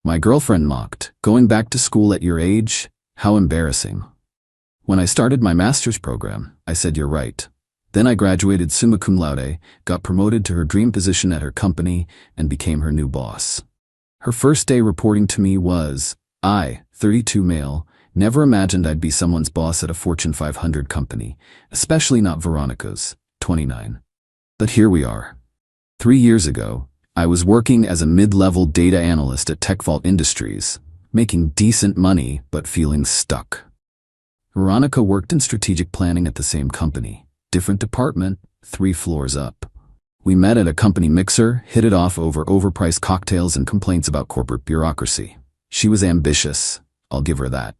My girlfriend mocked, "Going back to school at your age? How embarrassing." When I started my master's program, I said, "You're right." Then I graduated summa cum laude, got promoted to her dream position at her company, and became her new boss. Her first day reporting to me was, I, 32 male, never imagined I'd be someone's boss at a Fortune 500 company, especially not Veronica's, 29. But here we are. 3 years ago, I was working as a mid-level data analyst at TechVault Industries, making decent money but feeling stuck. Veronica worked in strategic planning at the same company, different department, 3 floors up. We met at a company mixer, hit it off over overpriced cocktails and complaints about corporate bureaucracy. She was ambitious, I'll give her that.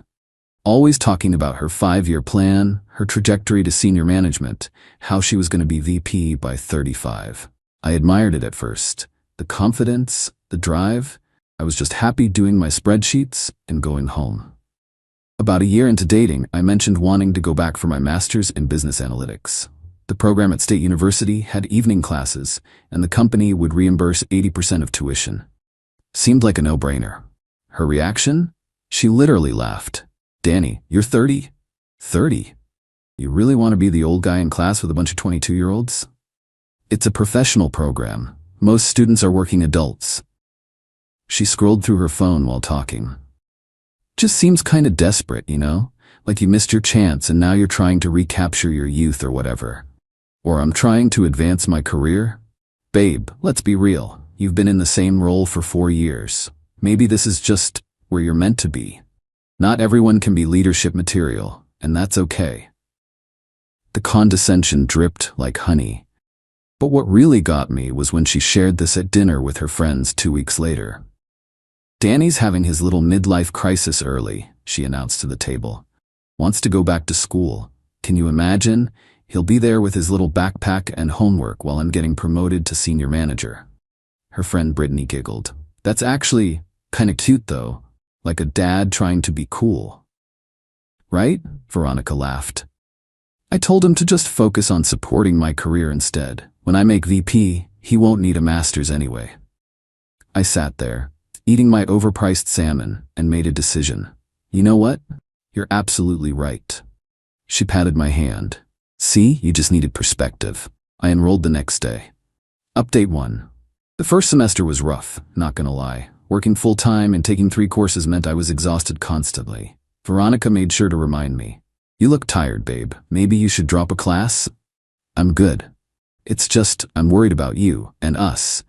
Always talking about her 5-year plan, her trajectory to senior management, how she was going to be VP by 35. I admired it at first. The confidence, the drive. I was just happy doing my spreadsheets and going home. About a year into dating, I mentioned wanting to go back for my master's in business analytics. The program at State University had evening classes, and the company would reimburse 80% of tuition. Seemed like a no-brainer. Her reaction? She literally laughed. "Danny, you're 30? 30? You really want to be the old guy in class with a bunch of 22-year-olds? It's a professional program. Most students are working adults." She scrolled through her phone while talking. "Just seems kinda desperate, you know? Like you missed your chance and now you're trying to recapture your youth or whatever. Or I'm trying to advance my career? Babe, let's be real. You've been in the same role for 4 years. Maybe this is just where you're meant to be. Not everyone can be leadership material, and that's okay." The condescension dripped like honey. But what really got me was when she shared this at dinner with her friends 2 weeks later. "Danny's having his little midlife crisis early," she announced to the table. "Wants to go back to school. Can you imagine? He'll be there with his little backpack and homework while I'm getting promoted to senior manager." Her friend Brittany giggled. "That's actually kinda cute though, like a dad trying to be cool." "Right?" Veronica laughed. "I told him to just focus on supporting my career instead. When I make VP, he won't need a master's anyway." I sat there, eating my overpriced salmon, and made a decision. "You know what? You're absolutely right." She patted my hand. "See, you just needed perspective." I enrolled the next day. Update 1. The first semester was rough, not gonna lie. Working full-time and taking 3 courses meant I was exhausted constantly. Veronica made sure to remind me. "You look tired, babe. Maybe you should drop a class?" "I'm good. It's just, I'm worried about you and us.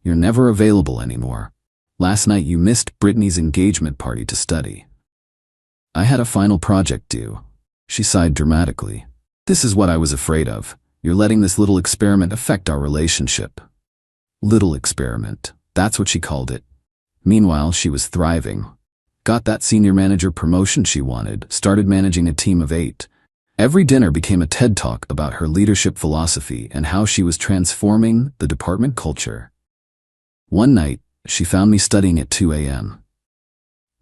You're never available anymore. Last night you missed Brittany's engagement party to study." "I had a final project due." She sighed dramatically. "This is what I was afraid of. You're letting this little experiment affect our relationship." Little experiment. That's what she called it. Meanwhile, she was thriving. Got that senior manager promotion she wanted, started managing a team of 8. Every dinner became a TED Talk about her leadership philosophy and how she was transforming the department culture. One night, she found me studying at 2 a.m.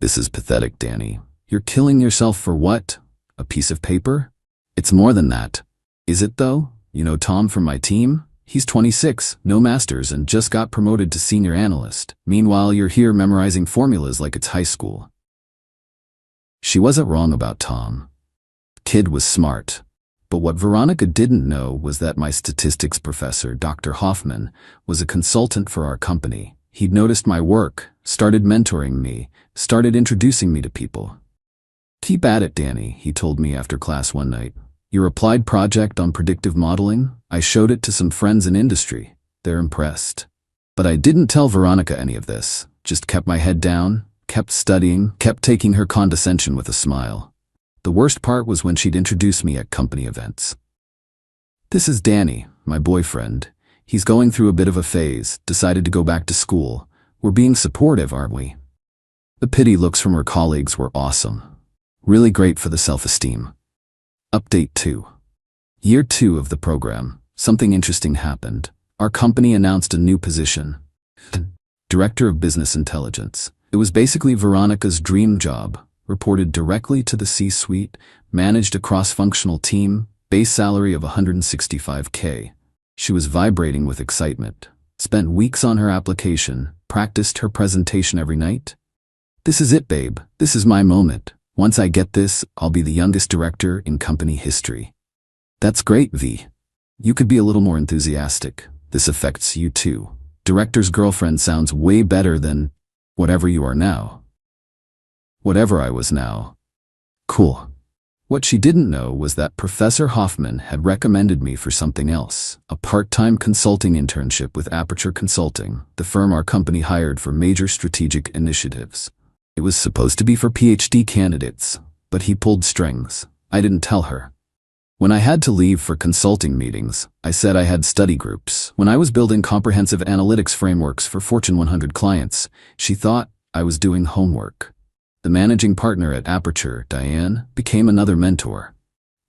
"This is pathetic, Danny. You're killing yourself for what? A piece of paper?" "It's more than that." "Is it though? You know Tom from my team? He's 26, no masters, and just got promoted to senior analyst. Meanwhile, you're here memorizing formulas like it's high school." She wasn't wrong about Tom. Kid was smart. But what Veronica didn't know was that my statistics professor, Dr. Hoffman, was a consultant for our company. He'd noticed my work, started mentoring me, started introducing me to people. "Keep at it, Danny," he told me after class one night. "Your applied project on predictive modeling, I showed it to some friends in industry. They're impressed." But I didn't tell Veronica any of this, just kept my head down, kept studying, kept taking her condescension with a smile. The worst part was when she'd introduce me at company events. "This is Danny, my boyfriend. He's going through a bit of a phase, decided to go back to school. We're being supportive, aren't we?" The pity looks from her colleagues were awesome. Really great for the self-esteem. Update 2. Year 2 of the program. Something interesting happened. Our company announced a new position. Director of Business Intelligence. It was basically Veronica's dream job. Reported directly to the C-suite, managed a cross-functional team, base salary of $165K. She was vibrating with excitement. Spent weeks on her application, practiced her presentation every night. This is it, babe. This is my moment. Once I get this, I'll be the youngest director in company history. That's great, V. You could be a little more enthusiastic. This affects you too. Director's girlfriend sounds way better than whatever you are now. Whatever I was now. Cool. What she didn't know was that Professor Hoffman had recommended me for something else, a part-time consulting internship with Aperture Consulting, the firm our company hired for major strategic initiatives. It was supposed to be for PhD candidates, but he pulled strings. I didn't tell her. When I had to leave for consulting meetings, I said I had study groups. When I was building comprehensive analytics frameworks for Fortune 100 clients, she thought I was doing homework. The managing partner at Aperture, Diane, became another mentor.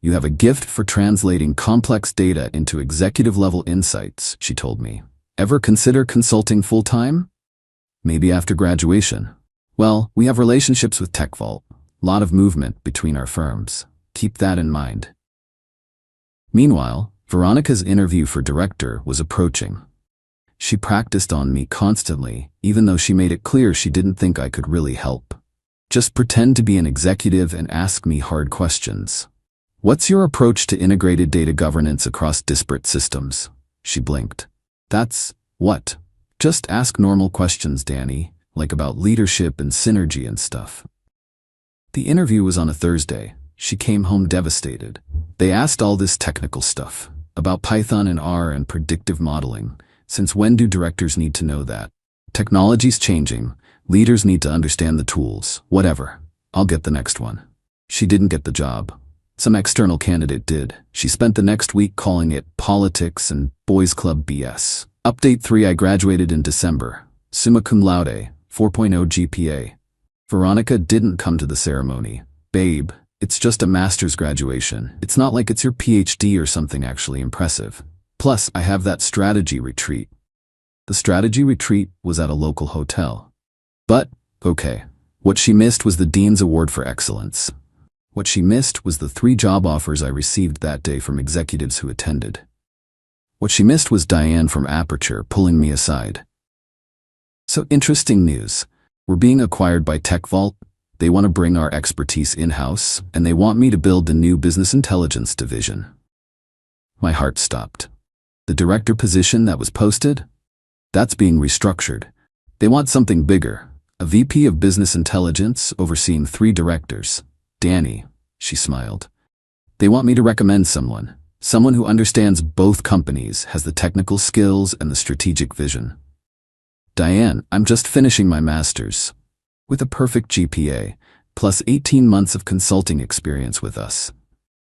You have a gift for translating complex data into executive-level insights, she told me. Ever consider consulting full-time? Maybe after graduation. Well, we have relationships with TechVault. Lot of movement between our firms. Keep that in mind. Meanwhile, Veronica's interview for director was approaching. She practiced on me constantly, even though she made it clear she didn't think I could really help. Just pretend to be an executive and ask me hard questions. What's your approach to integrated data governance across disparate systems? She blinked. That's what? Just ask normal questions, Danny, like about leadership and synergy and stuff. The interview was on a Thursday. She came home devastated. They asked all this technical stuff about Python and R and predictive modeling. Since when do directors need to know that? Technology's changing. Leaders need to understand the tools. Whatever. I'll get the next one. She didn't get the job. Some external candidate did. She spent the next week calling it politics and boys club BS. Update 3: I graduated in December. Summa cum laude, 4.0 GPA. Veronica didn't come to the ceremony. Babe, it's just a master's graduation. It's not like it's your PhD or something actually impressive. Plus, I have that strategy retreat. The strategy retreat was at a local hotel. But, okay, what she missed was the Dean's Award for Excellence. What she missed was the 3 job offers I received that day from executives who attended. What she missed was Diane from Aperture pulling me aside. So interesting news. We're being acquired by TechVault. They want to bring our expertise in-house, and they want me to build the new business intelligence division. My heart stopped. The director position that was posted? That's being restructured. They want something bigger. A VP of Business Intelligence overseeing 3 directors. Danny, she smiled. They want me to recommend someone who understands both companies, has the technical skills and the strategic vision. Diane, I'm just finishing my master's. With a perfect GPA, plus 18 months of consulting experience with us.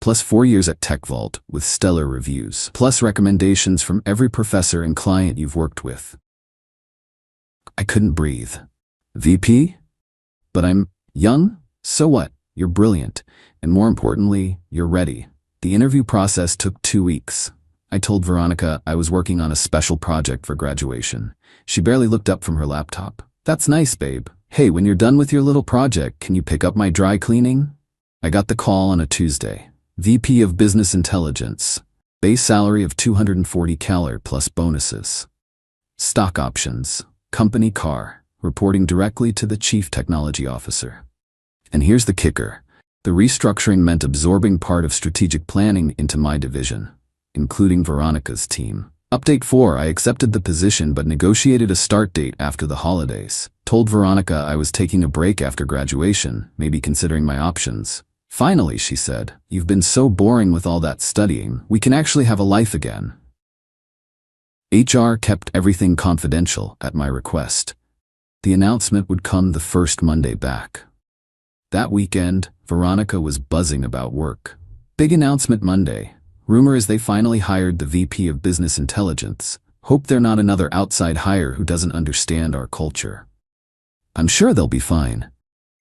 Plus 4 years at TechVault with stellar reviews. Plus recommendations from every professor and client you've worked with. I couldn't breathe. VP? But I'm young? So what? You're brilliant. And more importantly, you're ready. The interview process took 2 weeks. I told Veronica I was working on a special project for graduation. She barely looked up from her laptop. That's nice, babe. Hey, when you're done with your little project, can you pick up my dry cleaning? I got the call on a Tuesday. VP of Business Intelligence. Base salary of $240K plus bonuses. Stock options. Company car. Reporting directly to the Chief Technology Officer. And here's the kicker. The restructuring meant absorbing part of strategic planning into my division, including Veronica's team. Update 4: I accepted the position but negotiated a start date after the holidays. Told Veronica I was taking a break after graduation, maybe considering my options. Finally, she said, you've been so boring with all that studying, we can actually have a life again. HR kept everything confidential at my request. The announcement would come the first Monday back. That weekend, Veronica was buzzing about work. Big announcement Monday. Rumor is they finally hired the VP of Business Intelligence. Hope they're not another outside hire who doesn't understand our culture. I'm sure they'll be fine.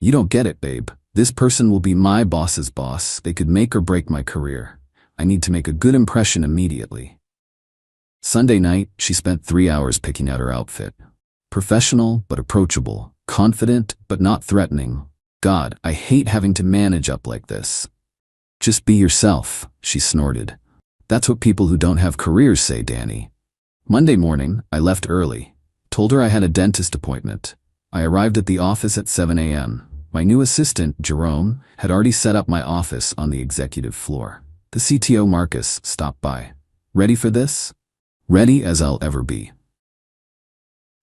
You don't get it, babe. This person will be my boss's boss. They could make or break my career. I need to make a good impression immediately. Sunday night, she spent 3 hours picking out her outfit. Professional but approachable, confident but not threatening. God, I hate having to manage up like this. Just be yourself, she snorted. That's what people who don't have careers say, Danny. Monday morning, I left early. Told her I had a dentist appointment. I arrived at the office at 7 a.m. My new assistant, Jerome, had already set up my office on the executive floor. The CTO, Marcus, stopped by. Ready for this? Ready as I'll ever be.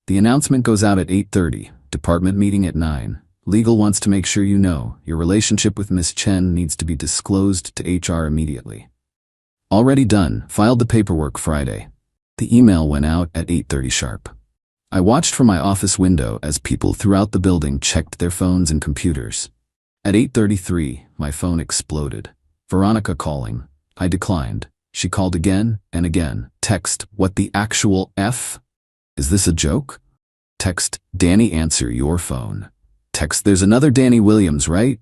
The announcement goes out at 8:30, department meeting at 9. Legal wants to make sure you know your relationship with Miss Chen needs to be disclosed to HR immediately. Already done, filed the paperwork Friday. The email went out at 8:30 sharp. I watched from my office window as people throughout the building checked their phones and computers. At 8:33, my phone exploded. Veronica calling. I declined. She called again and again. Text, what the actual F? Is this a joke? Text, Danny, answer your phone. Text, there's another Danny Williams, right?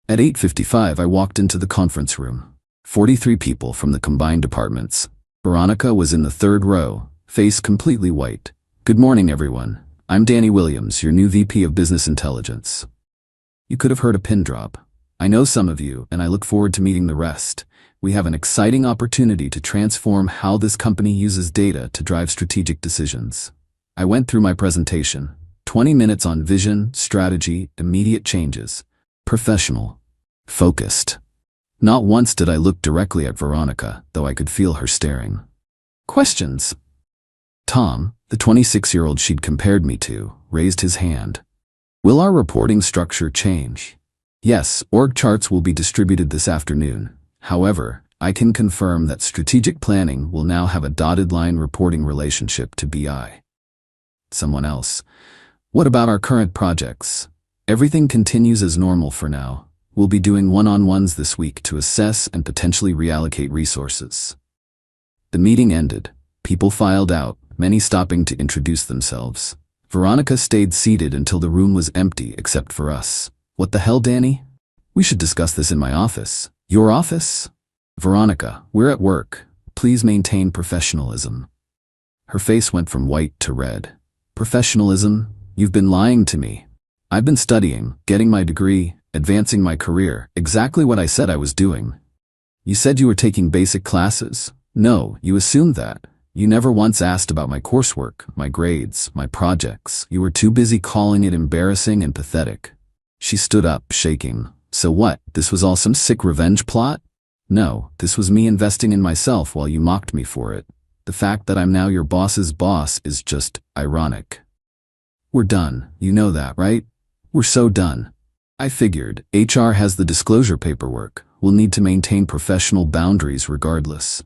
At 8:55, I walked into the conference room. 43 people from the combined departments. Veronica was in the third row, face completely white. Good morning, everyone. I'm Danny Williams, your new VP of Business Intelligence. You could have heard a pin drop. I know some of you, and I look forward to meeting the rest. We have an exciting opportunity to transform how this company uses data to drive strategic decisions. I went through my presentation. 20 minutes on vision, strategy, immediate changes. Professional. Focused. Not once did I look directly at Veronica, though I could feel her staring. Questions? Tom, the 26-year-old she'd compared me to, raised his hand. Will our reporting structure change? Yes, org charts will be distributed this afternoon. However, I can confirm that strategic planning will now have a dotted line reporting relationship to BI. Someone else. What about our current projects? Everything continues as normal for now. We'll be doing one-on-ones this week to assess and potentially reallocate resources. The meeting ended. People filed out, many stopping to introduce themselves. Veronica stayed seated until the room was empty except for us. What the hell, Danny? We should discuss this in my office. Your office? Veronica, we're at work. Please maintain professionalism. Her face went from white to red. Professionalism? You've been lying to me. I've been studying, getting my degree, advancing my career, exactly what I said I was doing. You said you were taking basic classes? No, you assumed that. You never once asked about my coursework, my grades, my projects. You were too busy calling it embarrassing and pathetic. She stood up, shaking. So what, this was all some sick revenge plot? No, this was me investing in myself while you mocked me for it. The fact that I'm now your boss's boss is just ironic. We're done, you know that, right? We're so done. I figured, HR has the disclosure paperwork. We'll need to maintain professional boundaries regardless.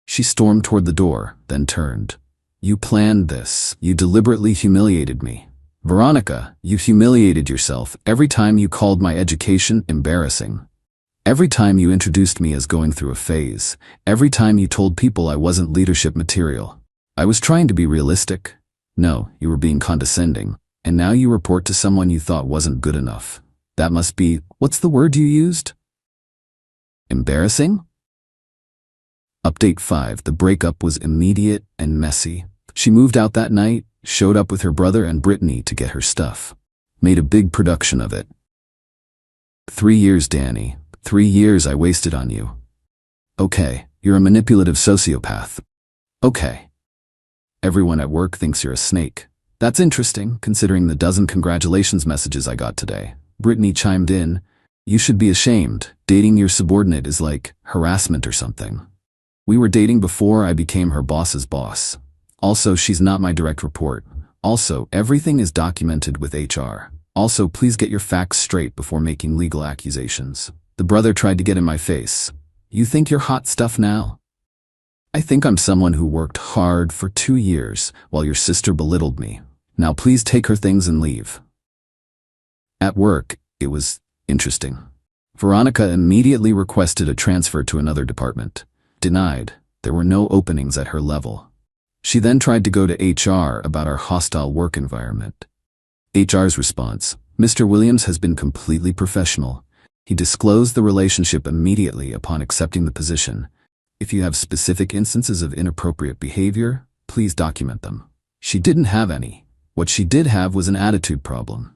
She stormed toward the door, then turned. You planned this. You deliberately humiliated me. Veronica, you humiliated yourself every time you called my education embarrassing. Every time you introduced me as going through a phase. Every time you told people I wasn't leadership material. I was trying to be realistic. No, you were being condescending. And now you report to someone you thought wasn't good enough. That must be, what's the word you used? Embarrassing? Update 5. The breakup was immediate and messy. She moved out that night, showed up with her brother and Brittany to get her stuff. Made a big production of it. 3 years, Danny. 3 years I wasted on you. Okay, you're a manipulative sociopath. Okay. Everyone at work thinks you're a snake. That's interesting, considering the dozen congratulations messages I got today. Brittany chimed in. You should be ashamed. Dating your subordinate is like harassment or something. We were dating before I became her boss's boss. Also, she's not my direct report. Also, everything is documented with HR. Also, please get your facts straight before making legal accusations. The brother tried to get in my face. You think you're hot stuff now? I think I'm someone who worked hard for 2 years while your sister belittled me. Now please take her things and leave. At work, it was interesting. Veronica immediately requested a transfer to another department. Denied. There were no openings at her level. She then tried to go to HR about our hostile work environment. HR's response, Mr. Williams has been completely professional. He disclosed the relationship immediately upon accepting the position. If you have specific instances of inappropriate behavior, please document them. She didn't have any. What she did have was an attitude problem.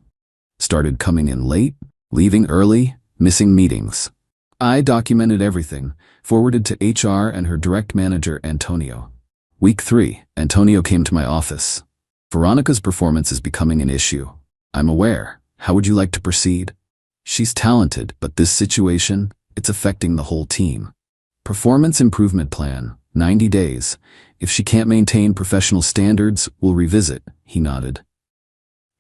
Started coming in late, leaving early, missing meetings. I documented everything, forwarded to HR and her direct manager, Antonio. Week 3, Antonio came to my office. Veronica's performance is becoming an issue. I'm aware. How would you like to proceed? She's talented, but this situation, it's affecting the whole team. Performance improvement plan, 90 days. If she can't maintain professional standards, we'll revisit, he nodded.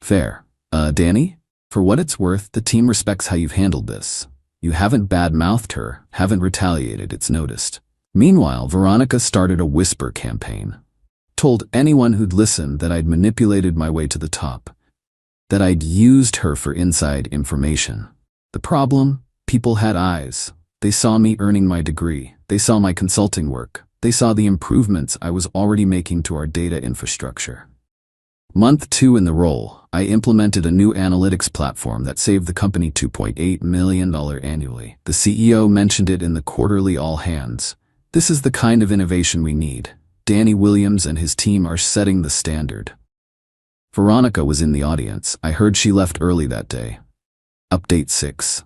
Fair. Danny? For what it's worth, the team respects how you've handled this. You haven't bad-mouthed her, haven't retaliated, it's noticed. Meanwhile, Veronica started a whisper campaign. Told anyone who'd listen that I'd manipulated my way to the top. That I'd used her for inside information. The problem? People had eyes. They saw me earning my degree. They saw my consulting work. They saw the improvements I was already making to our data infrastructure. Month 2 in the role, I implemented a new analytics platform that saved the company $2.8 million annually. The CEO mentioned it in the quarterly all hands. This is the kind of innovation we need. Danny Williams and his team are setting the standard. Veronica was in the audience. I heard she left early that day. Update 6.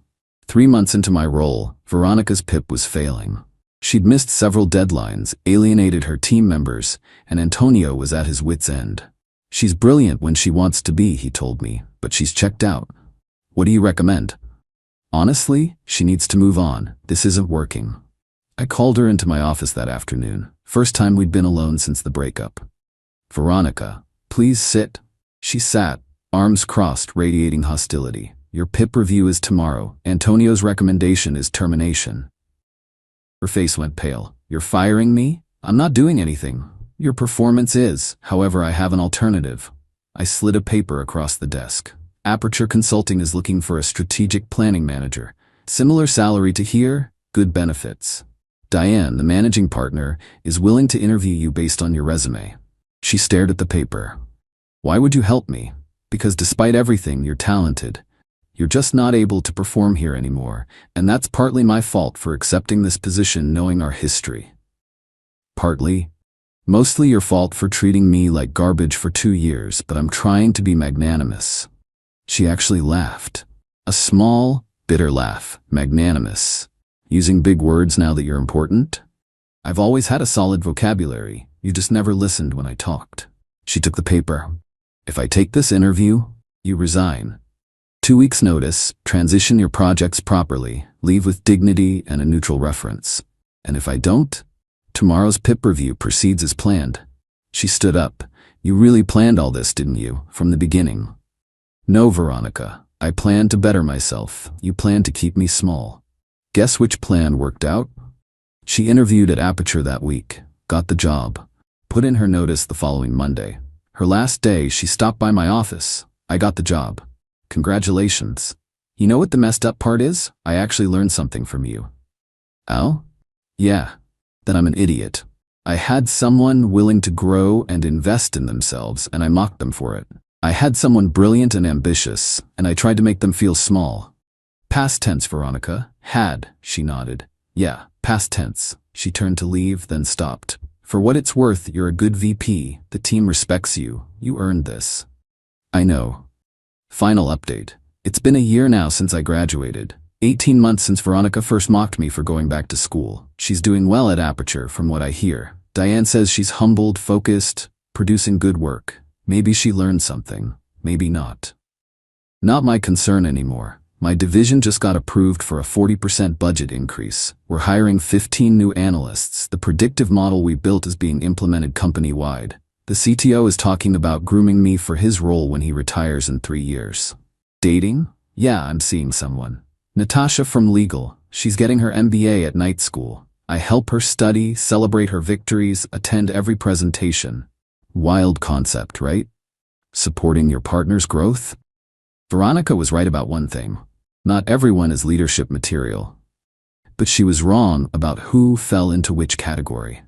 3 months into my role, Veronica's PIP was failing. She'd missed several deadlines, alienated her team members, and Antonio was at his wit's end. She's brilliant when she wants to be, he told me, but she's checked out. What do you recommend? Honestly, she needs to move on. This isn't working. I called her into my office that afternoon. First time we'd been alone since the breakup. Veronica, please sit. She sat, arms crossed, radiating hostility. Your PIP review is tomorrow. Antonio's recommendation is termination. Her face went pale. You're firing me? I'm not doing anything. Your performance is, however, I have an alternative. I slid a paper across the desk. Aperture Consulting is looking for a strategic planning manager. Similar salary to here, good benefits. Diane, the managing partner, is willing to interview you based on your resume. She stared at the paper. Why would you help me? Because despite everything, you're talented. You're just not able to perform here anymore, and that's partly my fault for accepting this position knowing our history. Partly. Mostly your fault for treating me like garbage for 2 years, but I'm trying to be magnanimous. She actually laughed. A small, bitter laugh. Magnanimous. Using big words now that you're important? I've always had a solid vocabulary. You just never listened when I talked. She took the paper. If I take this interview, you resign. 2 weeks notice, transition your projects properly, leave with dignity and a neutral reference. And if I don't, tomorrow's PIP review proceeds as planned. She stood up. You really planned all this, didn't you, from the beginning? No, Veronica. I planned to better myself. You planned to keep me small. Guess which plan worked out? She interviewed at Aperture that week, got the job, put in her notice the following Monday. Her last day, she stopped by my office. I got the job. Congratulations. You know what the messed up part is? I actually learned something from you. Oh? Yeah. Then I'm an idiot. I had someone willing to grow and invest in themselves, and I mocked them for it. I had someone brilliant and ambitious, and I tried to make them feel small. Past tense, Veronica. Had, she nodded. Yeah, past tense. She turned to leave, then stopped. For what it's worth, you're a good VP. The team respects you. You earned this. I know. Final update. It's been a year now since I graduated. 18 months since Veronica first mocked me for going back to school. She's doing well at Aperture, from what I hear. Diane says she's humbled, focused, producing good work. Maybe she learned something. Maybe not. Not my concern anymore. My division just got approved for a 40% budget increase. We're hiring 15 new analysts. The predictive model we built is being implemented company-wide. The CTO is talking about grooming me for his role when he retires in 3 years. Dating? Yeah, I'm seeing someone. Natasha from legal. She's getting her MBA at night school. I help her study, celebrate her victories, attend every presentation. Wild concept, right? Supporting your partner's growth? Veronica was right about one thing. Not everyone is leadership material. But she was wrong about who fell into which category.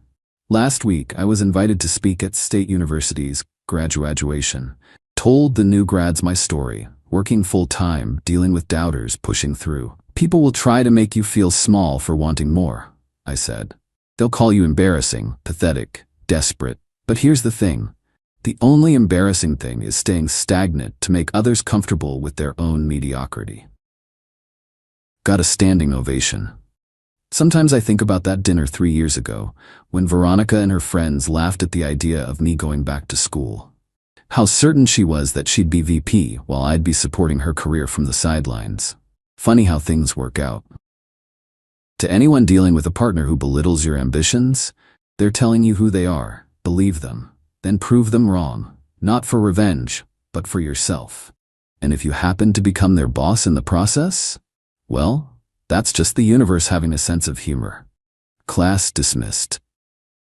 Last week, I was invited to speak at State University's graduation. Told the new grads my story. Working full-time, dealing with doubters, pushing through. People will try to make you feel small for wanting more, I said. They'll call you embarrassing, pathetic, desperate. But here's the thing. The only embarrassing thing is staying stagnant to make others comfortable with their own mediocrity. Got a standing ovation. Sometimes I think about that dinner 3 years ago, when Veronica and her friends laughed at the idea of me going back to school. How certain she was that she'd be VP while I'd be supporting her career from the sidelines. Funny how things work out. To anyone dealing with a partner who belittles your ambitions, they're telling you who they are. Believe them, then prove them wrong, not for revenge, but for yourself. And if you happen to become their boss in the process, well, that's just the universe having a sense of humor. Class dismissed.